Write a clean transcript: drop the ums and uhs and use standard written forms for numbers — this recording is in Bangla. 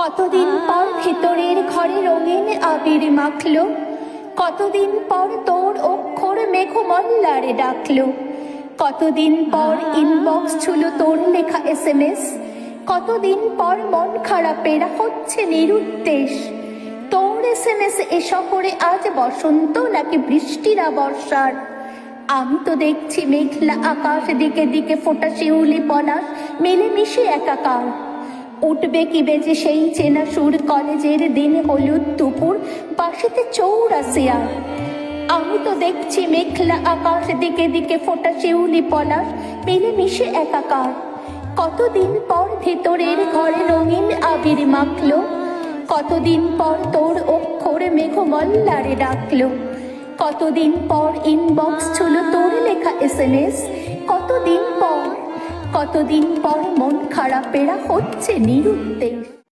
কতদিন পর ভিতরের ঘরে রঙিন আবির মাখলো, কতদিন পর তোর অক্ষর মেঘমল্লারে ডাকলো, কতদিন পর ইনবক্স ছুলো তোর লেখা SMS, কতদিন পর মন খারাপেরা হচ্ছে নিরুদ্দেশ। তোর SMS এ শহরে আজ বসন্ত নাকি বৃষ্টিরা বর্ষার। আমি তো দেখছি মেঘলা আকাশ, দিকে দিকে ফোটা শিউলি পলাশ মিলেমিশে একাকার। উঠবে কি বেজে সেই চেনা সুর, কলেজের দিন হলুদ দুপুর বাসিতে চৌরাসিয়া। আমি তো দেখছি মেঘলা আকাশ, দিকে দিকে ফোটা শিউলি পলাশ মিলেমিশে একাকার। কতদিন পর ভেতরের ঘরে রঙিন আবির মাখলো, কতদিন পর তোর অক্ষর মেঘমল্লারে ডাকলো, কতদিন পর ইনবক্স ছুলো তোর লেখা SMS, কতদিন পর মন খারাপেরা হচ্ছে নিরুদ্দেশ।